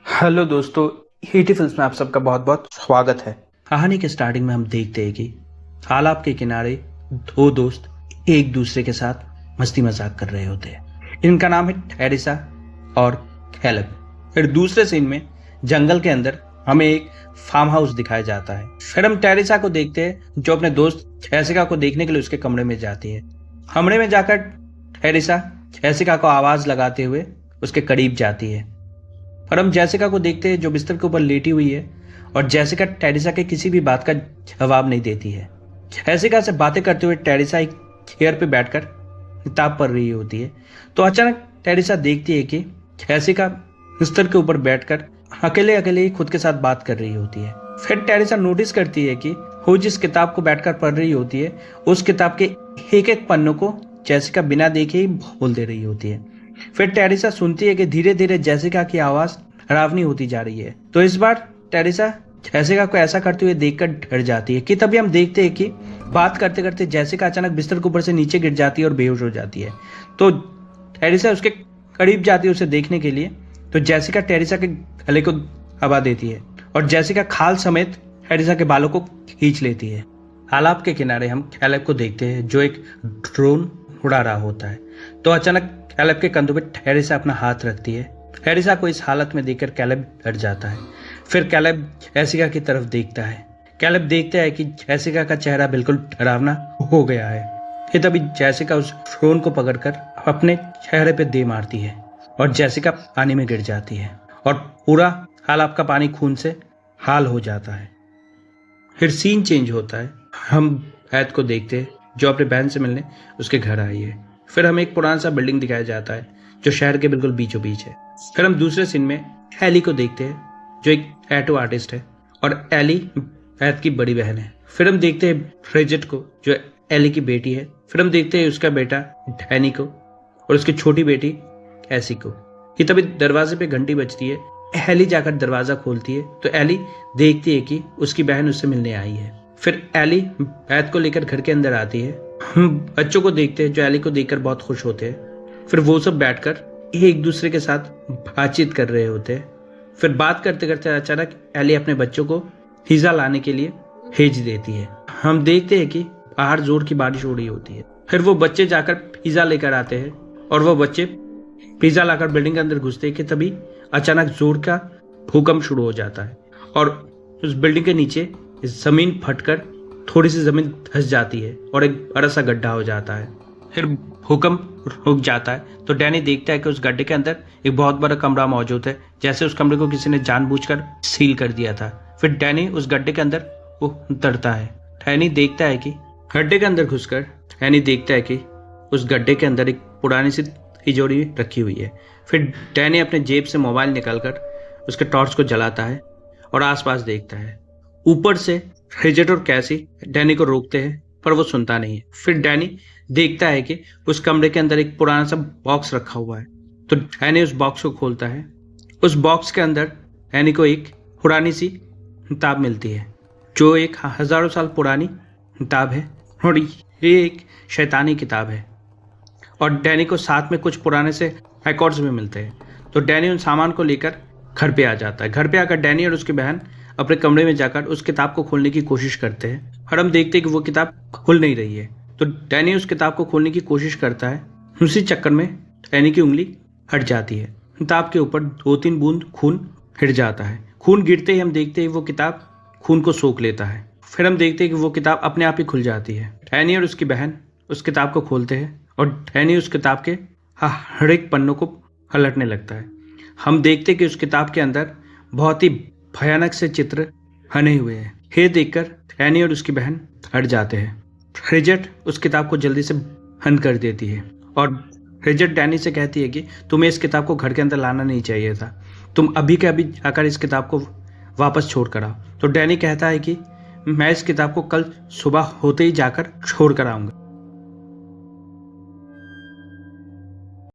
Hello दोस्तों, हीटी films में आप सबका बहुत बहुत स्वागत है। कहानी के स्टार्टिंग में हम देखते हैं कि तालाब के किनारे दो दोस्त एक दूसरे के साथ मस्ती मजाक कर रहे होते हैं। इनका नाम है टेरेसा और कैलब। फिर दूसरे सीन में जंगल के अंदर हमें एक फार्म हाउस दिखाया जाता है। फिर हम टेरेसा को देखते हैं जो अपने दोस्त जैसिका को देखने के लिए उसके कमरे में जाती है। कमरे में जाकर टेरेसा जैसिका को आवाज लगाते हुए उसके करीब जाती है और हम जैसिका को देखते हैं जो बिस्तर के ऊपर लेटी हुई है और जैसिका टेरेसा के किसी भी बात का जवाब नहीं देती है। जैसिका से बातें करते हुए टेरेसा एक चेयर पे बैठकर किताब पढ़ रही होती है तो अचानक टेरेसा देखती है कि जैसिका बिस्तर के ऊपर बैठकर अकेले अकेले ही खुद के साथ बात कर रही होती है। फिर टेरेसा नोटिस करती है कि वो जिस किताब को बैठकर पढ़ रही होती है उस किताब के एक एक पन्नों को जैसिका बिना देखे ही बोल दे रही होती है। फिर टेरेसा सुनती है कि धीरे धीरे जैसिका की आवाज डरावनी होती जा रही है। तो इस बार टेरेसा जैसिका को ऐसा करते हुए देखकर डर जाती है कि तभी हम देखते हैं कि बात करते करते जैसिका अचानक बिस्तर के ऊपर से नीचे गिर जाती है और बेहोश हो जाती है। तो टेरेसा उसके करीब जाती है उसे देखने के लिए। तो जैसिका टेरेसा के गले को दबा देती है और जैसिका खाल समेत टेरेसा के बालों को खींच लेती है। तालाब के किनारे हम कैलेब को देखते हैं जो एक ड्रोन उड़ा रहा होता है। तो अचानक कैलेब के कंधों पे टेरेसा अपना हाथ रखती है। टेरेसा को इस हालत में देखकर कैलेब डर जाता है। फिर कैलेब जैसिका की तरफ देखता है। कैलेब देखता है कि जैसिका का चेहरा बिल्कुल डरावना हो गया है। फिर तभी जैसिका उस ड्रोन को पकड़कर अपने चेहरे पे दे मारती है और जैसिका पानी में गिर जाती है और पूरा तालाब का पानी खून से हाल हो जाता है। फिर सीन चेंज होता है। हम ऐद को देखते हैं जो अपने बहन से मिलने उसके घर आई है। फिर हमें एक पुराना सा बिल्डिंग दिखाया जाता है जो शहर के बिल्कुल बीचों बीच है। फिर हम दूसरे सीन में एली को देखते हैं जो एक टैटू आर्टिस्ट है और एली ऐद की बड़ी बहन है। फिर हम देखते हैं फ्रिजेट को जो एली की बेटी है। फिर हम देखते हैं उसका बेटा डैनी को और उसकी छोटी बेटी कैसी को। कि तभी दरवाजे पे घंटी बजती है। एली जाकर दरवाजा खोलती है तो एली देखती है कि उसकी बहन उससे मिलने आई है। फिर एली ऐद को लेकर घर के अंदर आती है। हम बच्चों को देखते हैं जो एली को देखकर बहुत खुश होते हैं। फिर वो सब बैठकर एक दूसरे के साथ बातचीत कर रहे होते हैं। फिर बात करते करते अचानक एली अपने बच्चों को पिज्जा लाने के लिए भेज देती है। हम देखते हैं कि बाहर जोर की बारिश हो रही होती है। फिर वो बच्चे जाकर पिज्जा लेकर आते हैं और वो बच्चे पिज्जा लाकर बिल्डिंग के अंदर घुसते हैं कि तभी अचानक जोर का भूकंप शुरू हो जाता है और उस बिल्डिंग के नीचे जमीन फटकर थोड़ी सी जमीन धंस जाती है और एक बड़ा सा गड्ढा हो जाता है। फिर भूकंप रुक जाता है तो डैनी देखता है कि उस गड्ढे के अंदर एक बहुत बड़ा कमरा मौजूद है, जैसे उस कमरे को किसी ने जानबूझकर सील कर दिया था। फिर डैनी उस गड्ढे के अंदर उतरता है। डैनी देखता है कि गड्ढे के अंदर घुसकर डैनी देखता है कि उस गड्ढे के अंदर एक पुरानी सी तिजोरी रखी हुई है। फिर डैनी अपने जेब से मोबाइल निकालकर उसके टॉर्च को जलाता है और आसपास देखता है। ऊपर से फ्रिजेट और कैसी डैनी को रोकते हैं पर वो सुनता नहीं है। फिर डैनी देखता है कि उस कमरे के अंदर एक पुराना सा बॉक्स रखा हुआ है तो डैनी उस बॉक्स को खोलता है। उस बॉक्स के अंदर डैनी को एक पुरानी सी किताब मिलती है जो एक हजारों साल पुरानी किताब है और ये एक शैतानी किताब है और डैनी को साथ में कुछ पुराने से रिकॉर्ड्स भी मिलते हैं। तो डैनी उन सामान को लेकर घर पे आ जाता है। घर पे आकर डैनी और उसकी बहन अपने कमरे में जाकर उस किताब को खोलने की कोशिश करते हैं और हम देखते हैं कि वो किताब खुल नहीं रही है। तो डैनी उस किताब को खोलने की कोशिश करता है। उसी चक्कर में डैनी की उंगली हट जाती है। किताब के ऊपर 2-3 बूंद खून गिर जाता है। खून गिरते ही हम देखते हैं वो किताब खून को सोख लेता है। फिर हम देखते हैं कि वो किताब अपने आप ही खुल जाती है। डैनी और उसकी बहन उस किताब को खोलते हैं और डैनी उस किताब के हर एक पन्नों को पलटने लगता है। हम देखते हैं कि उस किताब के अंदर बहुत ही भयानक से चित्र बने हुए हैं। ये देखकर डैनी और उसकी बहन हट जाते हैं। फ्रिजेट उस किताब को जल्दी से बंद कर देती है और फ्रिजेट डैनी से कहती है कि तुम्हें इस किताब को घर के अंदर लाना नहीं चाहिए था, तुम अभी के अभी जाकर इस किताब को वापस छोड़ कर आओ। तो डैनी कहता है कि मैं इस किताब को कल सुबह होते ही जाकर छोड़ कर आऊँगा।